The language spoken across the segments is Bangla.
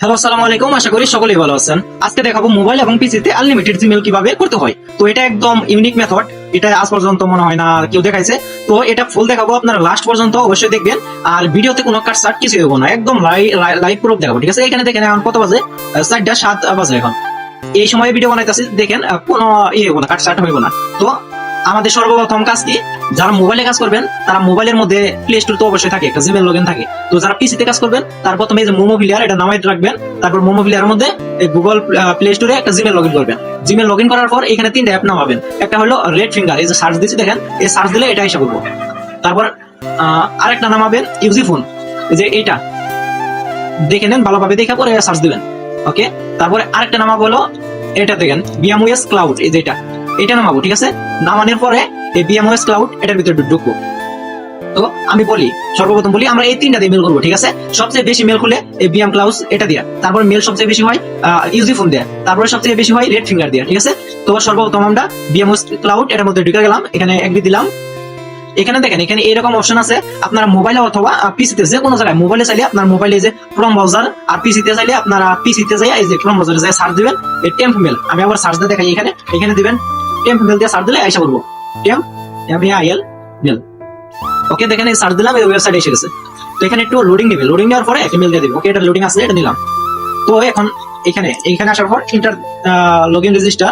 হ্যালো, আসসালামু আলাইকুম। আশা করি সকলেই ভালো আছেন। আজকে দেখাবো মোবাইল এবং পিসিতে আনলিমিটেড জিমেল কিভাবে করতে হয়। তো এটা একদম ইউনিক মেথড, এটা আজ পর্যন্ত মনে হয় না কেউ দেখাইছে। তো এটা ফুল দেখাবো, আপনারা লাস্ট পর্যন্ত অবশ্যই দেখবেন। আর ভিডিওতে কোনো কাট সাট কিছু হবো না, একদম লাইভ প্রুফ দেখাবো, ঠিক আছে? এখানে দেখেন এখন কত বাজে, 4:07 বাজে এখন। এই সময় ভিডিও বানাইতেছি, দেখেন কোনো হবো না, কাট সাট হইব না। তো আমাদের সর্বপ্রথম কাজ কি, যারা মোবাইলে কাজ করবেন তারা মোবাইলের মধ্যে প্লে স্টোর তো অবশ্যই থাকে, একটা জিমেল লগইন থাকে। তো যারা পিসিতে কাজ করবেন তার প্রথমে এই যে মোমো প্লেয়ার, এটা নামাই রাখবেন। তারপর মোমো প্লেয়ারের মধ্যে গুগল প্লে স্টোরে একটা জিমেল লগইন করবেন। জিমেল লগইন করার পর এখানে তিনটা অ্যাপ নামাবেন। একটা হলো রেড ফিঙ্গার, এই যে সার্চ দিচ্ছি দেখেন, এই সার্চ দিলে এটা এসে করবো। তারপর আরেকটা নামাবেন ইউজি ফোন, যে এইটা দেখে নেন ভালোভাবে, দেখে পরে সার্চ দিবেন। ওকে, তারপরে আরেকটা নামাবো হলো এটা দেখেন VMOS ক্লাউড, এই যে এটা নামাবো, ঠিক আছে? নামানোর পরে এই VMOS ক্লাউড এটার ভিতরে ঢুকবো। তো আমি বলি, সর্বপ্রথম বলি আমরা এই তিনটা দিয়ে মেল করবো, ঠিক আছে? সবচেয়ে বেশি মেল খুলে এই VM ক্লাউড এটা দিয়া, তারপর মেল সবচেয়ে বেশি হয় ইউজি ফোন দেয়া, তারপরে সবচেয়ে বেশি হয় রেড ফিঙ্গার দিয়া, ঠিক আছে? তো সর্বপ্রথম আমরা VMOS ক্লাউড এটার মধ্যে ঢুকে গেলাম, এখানে একদি দিলাম। এখানে দেখেন, এখানে এরকম অপশন আছে, আপনারা মোবাইলে অথবা পিসিতে যে কোনো জায়গায়, মোবাইলে চাইলে আপনার মোবাইলে যে ক্রোম ব্রাউজার, আর পিসিতে চাইলে আপনারা পিসিতে যাই এই যে ক্রোম ব্রাউজারে যাই সার্চ দিবেন এই টেম্প মেল। আমি আবার সার্চ দিয়ে দেখাই, এখানে দিবেন টেম্প মেল দিয়ে সার্চ দিলে আইসা করবো টেম্প MEIL মেল। ওকে, দেখেন এই সার্চ দিলাম, এই ওয়েবসাইটে এসে গেছে। তো এখানে একটু লোডিং নেবে, লোডিং নেওয়ার পরে একটা মেল দিয়ে দিবে। ওকে, এটা লোডিং আসলে এটা নিলাম। তো এখন এখানে আসার পর ইন্টার লগইন রেজিস্টার,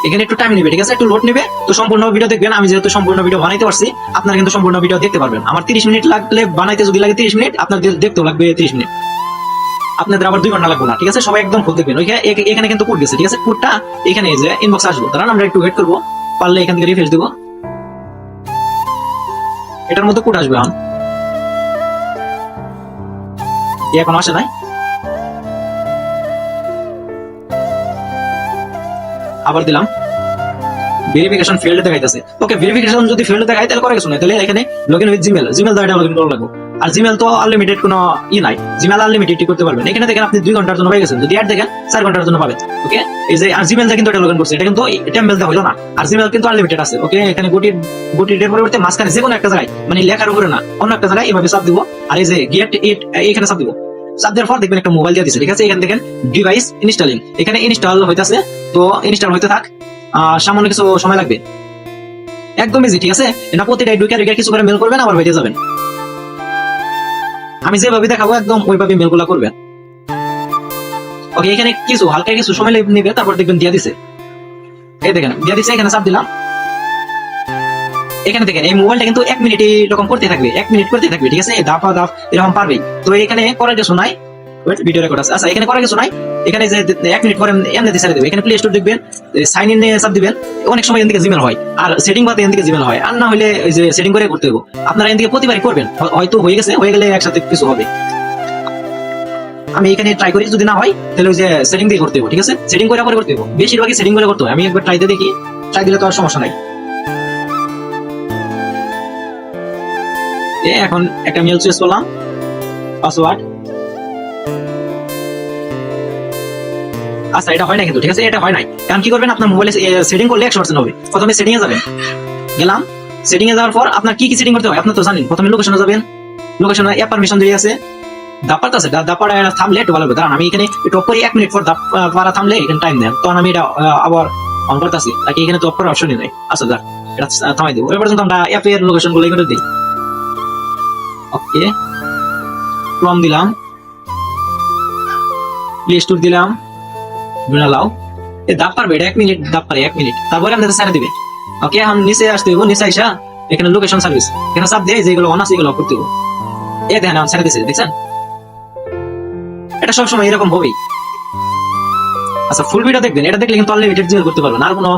এখানে একটু টাইম নেবে, ঠিক আছে? একটু লোড নেবে। তো সম্পূর্ণ ভিডিও দেখবেন, আমি যেহেতু সম্পূর্ণ ভিডিও বানাইতে পারছি, আপনারা কিন্তু সম্পূর্ণ ভিডিও দেখতে পারবেন। আমার 30 মিনিট লাগলে বানাইতে, যদি লাগে 30 মিনিট, আপনাদের দেখতেও লাগবে 30 মিনিট, আপনাদের আবার 2 ঘন্টা লাগবে না, ঠিক আছে? সবাই একদম ফুল দেখবেন। এখানে কিন্তু কোড গেছে, ঠিক আছে? কোডটা এখানে যে ইনবক্স আসবো, কারণ আমরা একটু ওয়েট করবো, পারলে এখান থেকে রিফ্রেশ দেবো। এটার মধ্যে কোড আসবে, এখন আসে নাই, আবার দিলাম। ভেরিফিকেশন ফেল্ড দেখাইতেছে। ওকে, ভেরিফিকেশন যদি ফেল্ড দেখায় তাহলে করে কিছু নাই, তাহলে এখানে লগইন উইথ জিমেল দ্বারা লগইন করা লাগবে। আর জিমেল তো আনলিমিটেড কোনো নাই, জিমেল আনলিমিটেড করতে পারবেন। এখানে দেখেন আপনি 2 ঘন্টার জন্য পেয়ে গেছেন, যদি অ্যাড দেখেন 4 ঘন্টার জন্য পাবেন। ওকে, এই যে আর জিমেল কিন্তু এটা লগইন করছে, এটা কিন্তু টেম্পল দা হলো না। আর জিমেল কিন্তু আনলিমিটেড আছে। ওকে, এখানে গুটি ডের পরিবর্তে মাঝখানে যে কোনো একটা জায়গায়, মানে লেখার উপরে না, অন্য একটা জায়গায় এভাবে চাপ দিব। আর এই যে গেট ইট, এখানে চাপ দিব। চাপ দেওয়ার পর দেখবেন একটা মোবাইল দিয়ে দিচ্ছে, ঠিক আছে? এখানে দেখেন ডিভাইস ইনস্টলিং, এখানে ইনস্টল হইতাছে। তো ইনস্টল হইতে থাক, সামান্য কিছু সময় লাগবে, একদম ইজি, ঠিক আছে? এটা প্রতিটা ঢুকে কিছু করে মেল করবেন, আবার হয়ে যাবেন। আমি যেভাবে দেখাবো একদম ওইভাবে মেলগুলা করবেন। ওকে, এখানে কিছু হালকা কিছু সময় নেবে, তারপর দেখবেন দিয়া দিছে। এই দেখেন দিয়া দিছে, এখানে চাপ দিলাম। এখানে দেখেন এই মোবাইলটা কিন্তু 1 মিনিট এরকম করতে থাকবে, 1 মিনিট করতে থাকবে, ঠিক আছে? দাফা দাফ এরকম পারবে। তো এখানে করার কিছু নাই, ভিডিও রেকর্ড আছে। আচ্ছা, এখানে করার কিছু নাই, এখানে যে 1 মিনিট পরে এমনি ছেড়ে দেবে। এখানে প্লে স্টোর দেখবেন, সাইন ইন চাপ দিবেন। অনেক সময় এদিকে জিমেল হয়, আর সেটিং বাদে এদিকে জিমেল হয়, আর না হলে ওই যে সেটিং করে করতে হবে। আপনারা এদিকে প্রতিবারই করবেন, হয়তো হয়ে গেলে একসাথে কিছু হবে। আমি এখানে ট্রাই করি, যদি না হয় তাহলে ওই যে সেটিং দিয়ে করতে হবে, ঠিক আছে? সেটিং করে করতে হবে, বেশিরভাগই সেটিং করে করতে হয়। আমি একবার ট্রাই দিয়ে দেখি, ট্রাই দিলে তো আর সমস্যা নাই। এখন একটা মেল চুজ করলাম, পাসওয়ার্ড। আচ্ছা, এটা হয় না কিন্তু, ঠিক আছে? এটা হয় নাই, কারণ কি করবেন, আপনার মোবাইলে সেটিং করলে 100% হবে। প্রথমে সেটিং এ যাবেন, গেলাম। সেটিং এ যাওয়ার পর আপনার কি সেটিং করতে হয় আপনি তো জানেন। প্রথমে লোকেশনে যাবেন, লোকেশনে অ্যাপ পারমিশন দিয়ে আছে, দাপাটা আছে, দাপাটা থামলে একটু ভালো হবে। কারণ আমি এখানে একটু অফ করি, 1 মিনিট পর দাপাটা থামলে এখানে টাইম দেন, তখন আমি এটা আবার অন করতেছি, তাকে এখানে তো অফ করার অপশনই নাই। আচ্ছা, যাক, এটা থামাই দেবো। এবার পর্যন্ত আমরা অ্যাপের লোকেশন গুলো করে দিই। ওকে, ক্রোম দিলাম, প্লে স্টোর দিলাম, লাও দাপ পারবে, এটা 1 মিনিট দাপ পারে, 1 মিনিট, তারপরে আমাদের ছেড়ে দিবে। ওকে, এখন নিচে আসতে হইব, নিচে আইসা এখানে লোকেশন সার্ভিস, এখানে চাপ দিয়ে যেগুলো অন আছে এগুলো করতে হইব। এই দেখেন এখন ছেড়ে দিছে, দেখছেন? এটা সবসময় এরকম হবেই। আচ্ছা, ফুল ভিডিও দেখবেন, এটা দেখলে কিন্তু আনলিমিটেড জিমেল করতে পারবেন, আর কোনো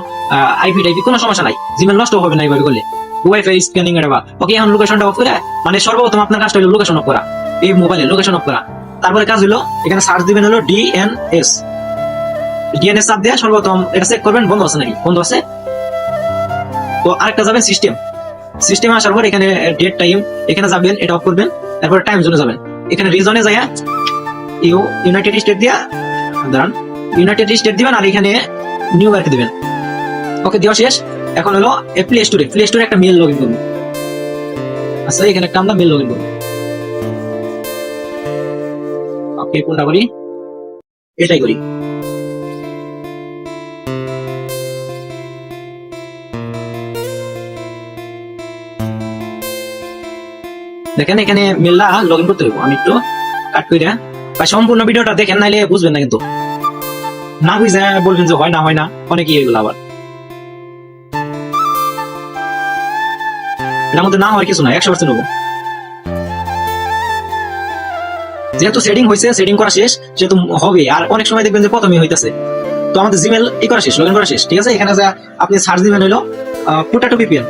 আইপি কোনো সমস্যা নাই, জিমেল নষ্ট হবে না এইভাবে করলে। ওয়াইফাই স্ক্যানিং এটা বা। ওকে, এখন লোকেশনটা অফ করে, মানে সর্বপ্রথম আপনার কাজটা হলো লোকেশন অফ করা, এই মোবাইলে লোকেশন অফ করা। তারপরে কাজ হলো এখানে সার্চ দিবেন হলো DNS চাপ দিয়ে সর্বপ্রথম এটা চেক করবেন বন্ধ আছে নাকি, বন্ধ আছে। তো আরেকটা যাবেন সিস্টেমে আসার পর এখানে ডেট টাইম, এখানে যাবেন, এটা অফ করবেন। তারপর টাইম জোনে যাবেন, এখানে রিজনে যায় ইউনাইটেড স্টেট দিয়া, দাঁড়ান, ইউনাইটেড স্টেট দিবেন, আর এখানে নিউ ইয়র্ক দিবেন। ওকে, দেওয়া শেষ। এখন হলো প্লে স্টোরে একটা মেল লগইন করবো। আচ্ছা, এখানে একটা আমরা মেল লগইন করবো। ওকে, কোনটা করি? এটাই করি। দেখেন এখানে মেললা লগ ইন করতে হবে। আমি একটু কাট করে বা সম্পূর্ণ ভিডিওটা দেখেন, নাইলে বুঝবেন না। কিন্তু না বুঝে বলবেন যে হয় না অনেকে এগুলো আবার এটার মধ্যে না হওয়ার কিছু না, 100% হবো। যেহেতু সেটিং হয়েছে, সেটিং করা শেষ, সেহেতু হবে। আর অনেক সময় দেখবেন যে প্রথমে হইতেছে। তো আমাদের জিমেল ই করা শেষ, লগ ইন করা শেষ, ঠিক আছে। এখানে যা আপনি সার্চ দিবেন হলো পোটাটো ভিপিএন।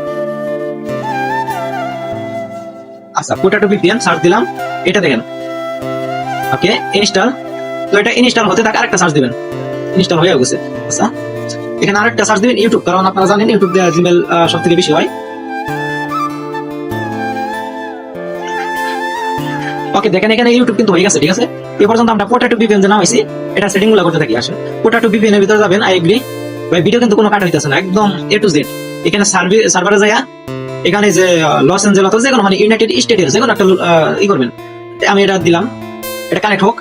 আচ্ছা, পোটাটো ভিপিএন সার্চ দিলাম, এটা দেখেন। ওকে, ইনস্টল। তো এটা ইনস্টল হতে থাকে, আরেকটা সার্চ দিবেন, ইনস্টল হয়ে গেছে। আচ্ছা, এখানে আরেকটা সার্চ দিবেন ইউটিউব, কারণ আপনারা জানেন ইউটিউব দিয়ে জিমেল সব থেকে বেশি হয়। ওকে, দেখেন এখানে ইউটিউব কিন্তু হয়ে গেছে, ঠিক আছে। এই পর্যন্ত আমরা পোটাটো ভিপিএন যে নাম হয়েছি, এটা সেটিং গুলো করতে থাকি। আসেন পোটাটো ভিপিএন এর ভিতরে যাবেন, আই এগ্রি। ভাই ভিডিও কিন্তু কোনো কাট হইতেছে না, একদম এ টু জেড। এখানে সার্ভারে যায়, এখানে যে লস এঞ্জেলস যে কোনো মানে ইউনাইটেড স্টেটের যে কোনো একটা ই করবেন। আমি এটা দিলাম, এটা কানেক্ট হোক।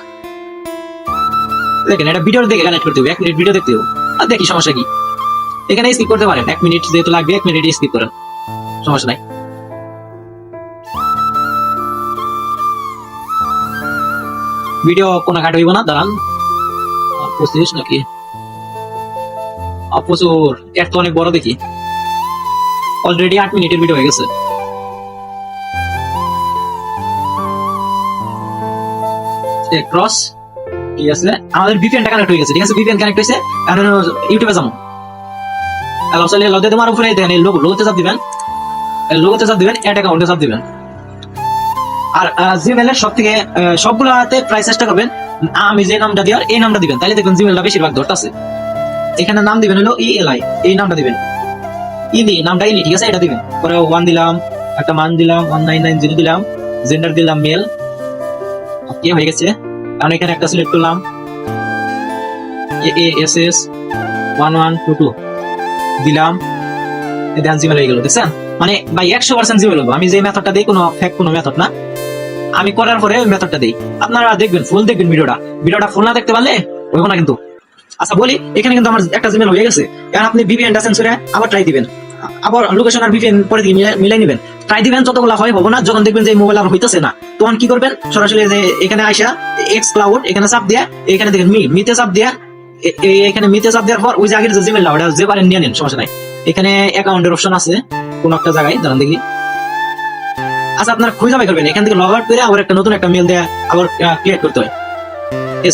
দেখেন এটা ভিডিওর দিকে কানেক্ট করতে হবে, 1 মিনিট ভিডিও দেখতে হবে। আর দেখি সমস্যা কি, এখানে স্কিপ করতে পারেন। 1 মিনিট যেহেতু লাগবে, 1 মিনিট স্কিপ করেন, সমস্যা নাই। ভিডিও কোনো কাট হইব না, দাঁড়ান। 25 নাকি প্রচুর, এর তো অনেক বড় দেখি। অলরেডি 8 মিনিটের ভিডিও হয়ে গেছে। ক্রস, ঠিক আছে। আমাদের ভিপিএনটা কানেক্ট হয়ে গেছে, ঠিক আছে। ভিপিএন কানেক্ট হয়েছে, এখন ইউটিউবে যাবো। চলে লদে তোমার উপরে দেখেন এই লোগোতে চাপ দিবেন, লোগোতে চাপ দিবেন, অ্যাড অ্যাকাউন্টে চাপ দিবেন। আর জিমেলের সব থেকে সবগুলাতে প্রায় চেষ্টা করবেন আমি যে নামটা দিই এই নামটা দিবেন, তাহলে দেখবেন জিমেলটা বেশিরভাগ ধরতেছে। এখানে নাম দিবেন হলো ইএলআই, এই নামটা দিবেন। ইনি নামটা ইনি, ঠিক আছে, এটা দিবেন। পরে 1 দিলাম, একটা মান দিলাম 1990 দিলাম, জেন্ডার দিলাম মেল। ওকে, হয়ে গেছে। কারণ এখানে একটা সিলেক্ট করলাম AASS 1122 দিলাম, দেন জিমেল হয়ে গেল। দেখছেন মানে ভাই 100% জিমেল হলো। আমি যে মেথডটা দিই কোনো ফেক কোনো মেথড না, আমি করার পরে ওই মেথডটা দিই। আপনারা দেখবেন, ফুল দেখবেন ভিডিওটা ফুল না দেখতে পারলে হইব না কিন্তু। আচ্ছা বলি, এখানে কিন্তু আমার একটা জিমেল হয়ে গেছে। এখন আপনি ভিপিএনটা চেঞ্জ করে আবার ট্রাই দিবেন, আবার লোকেশন আর ভিপিএন পরে দিয়ে মিলাই নেবেন, ট্রাই দিবেন। যতগুলো হয় হবো না, যখন দেখবেন যে মোবাইল আর হইতেছে না, তখন কি করবেন, সরাসরি যে এখানে আইসা এক্স ক্লাউড এখানে চাপ দিয়া, এখানে দেখেন মিতে চাপ দিয়া, এখানে মিতে চাপ দেওয়ার পর ওই যে আগের যে জিমেলটা ওটা যে পারেন নিয়ে নেন, সমস্যা নাই। এখানে অ্যাকাউন্টের অপশন আছে কোন একটা জায়গায়, দাঁড়ান দেখি। আচ্ছা, আপনারা খুঁজে বাই করবেন, এখান থেকে লগ আউট করে আবার একটা নতুন একটা মেল দেয়া আবার ক্রিয়েট করতে হয়।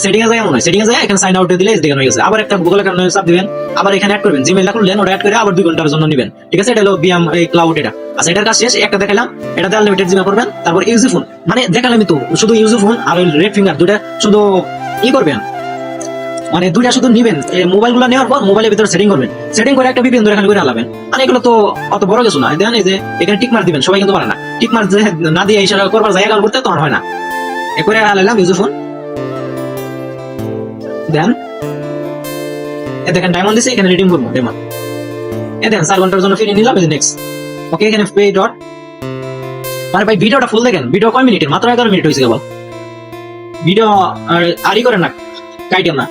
সেটিং এ যায়, মনে হয় সেটিং এ যায়, এখানে সাইন আউট দিলে দেখেন হয়ে গেছে। আবার একটা গুগল অ্যাকাউন্ট চাপ দিবেন, আবার এখানে অ্যাড করবেন, জিমেইলটা খুললেন, ওটা অ্যাড করে আবার 2 ঘন্টার জন্য নেবেন, ঠিক আছে। এটা হলো বিএম এই ক্লাউড। এটা আচ্ছা, এটার কাজ শেষ। একটা দেখালাম, এটাতে আনলিমিটেড জিমেল করবেন। তারপর ইউজি ফোন, মানে দেখালাম তো শুধু ইউজি ফোন আর ওই রেড ফিঙ্গার দুটা শুধু ই করবেন, মানে দুইটা শুধু নিবেন। মোবাইল গুলো নেওয়ার পর মোবাইলের ভিতরে সেটিং করবেন, সেটিং করে একটা ভিপিএন ধরে খালি করে আলাবেন। মানে এগুলো তো অত বড় কিছু না। দেখেন এই যে এখানে টিক মার্ক দিবেন, সবাই কিন্তু পারে না। টিক মার্ক না দিয়ে ইশারা করবার জায়গা করতে তখন হয় না। এ করে আলাইলাম ইউজি ফোন, দেন দেখেন ডায়মন্ড দিছে, এখানে রিডিম করবো ডায়মন্ড। দেখেন 4 ঘন্টার জন্য ফ্রি নিলাম, এই যে নেক্সট। ওকে, এখানে পে ডট। মানে ভাই ভিডিওটা ফুল দেখেন, ভিডিও কয় মিনিটের, মাত্র 11 মিনিট হয়েছে কেবল। ভিডিও আরই করেন না, কাইটেন না।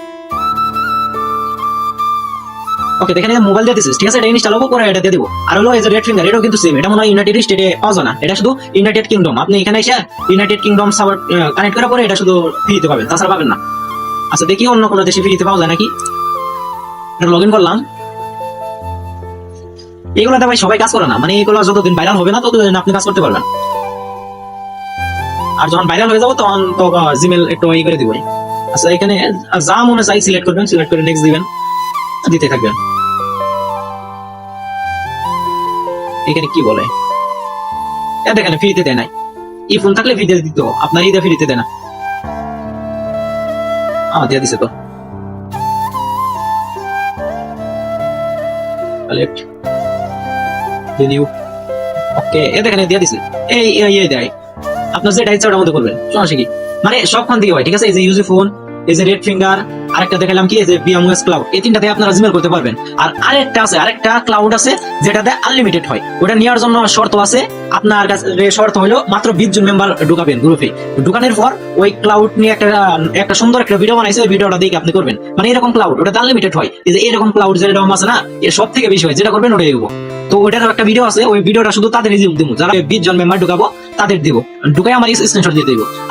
ওকে, দেখেন মোবাইল দিয়ে দিছিস, ঠিক আছে। এটা ইনস্টল হবো, পরে এটা দিয়ে দিব। আর হলো এই যে রেড ফিঙ্গার, এটাও কিন্তু সেম। এটা মনে হয় ইউনাইটেড স্টেটে পাওয়া যায় না, এটা শুধু ইউনাইটেড কিংডম। আপনি এখানে এসে ইউনাইটেড কিংডম সার্ভার কানেক্ট করার পরে এটা শুধু ফ্রিতে পাবেন, তাছাড়া পাবেন না। আচ্ছা, দেখি অন্য কোনো দেশে ফ্রিতে পাওয়া যায় নাকি। এটা লগ ইন করলাম। এগুলোতে ভাই সবাই কাজ করে না, মানে এগুলো যতদিন ভাইরাল হবে না ততদিন আপনি কাজ করতে পারবেন। আর যখন ভাইরাল হয়ে যাবো তখন তো জিমেল একটু ই করে দিব। আচ্ছা, এখানে যা মনে চাই সিলেক্ট করবেন, সিলেক্ট করে নেক্সট দিবেন, দিতে থাকবেন। এখানে কি বলে, দেখেন ফ্রিতে দেয় নাই। ই ফোন থাকলে ফ্রিতে দিত, আপনার ইদে ফ্রিতে দেয় না। দিয়ে দিছে তো। ওকে, দেখেন দিয়ে দিছে। এই দেয়, আপনার যেটা ইচ্ছা ওটার মধ্যে করবেন, সমস্যা কি। মানে সবখান থেকে হয়, ঠিক আছে। এই যে ইউজি ফোন, এই যে রেড ফিঙ্গার, আরেকটা দেখালাম কি এই যে বিএমওএস ক্লাউড, এই তিনটাতে আপনারা জিমেল করতে পারবেন। আর আরেকটা ক্লাউড আছে যেটাতে আনলিমিটেড হয়, ওটা নেওয়ার জন্য শর্ত আছে। আপনার কাছে শর্ত হলো মাত্র 20 জন মেম্বার ঢুকাবেন গ্রুপে। ঢুকানোর পর ওই ক্লাউড নিয়ে একটা সুন্দর একটা ভিডিও বানাইছে, ওই ভিডিওটা দেখে আপনি করবেন। মানে এরকম ক্লাউড ওটাতে আনলিমিটেড হয়, এই যে এরকম ক্লাউড যেটা আছে না, এর সব থেকে বেশি হয়, যেটা করবেন ওটাই দেবো। তো ওইটার একটা ভিডিও আছে, ওই ভিডিওটা শুধু তাদের দিব, যারা 20 জন মেম্বার ঢুকাবো তাদের দিব, ঢুকাই আমার স্ক্রিনশট দিয়ে দিব।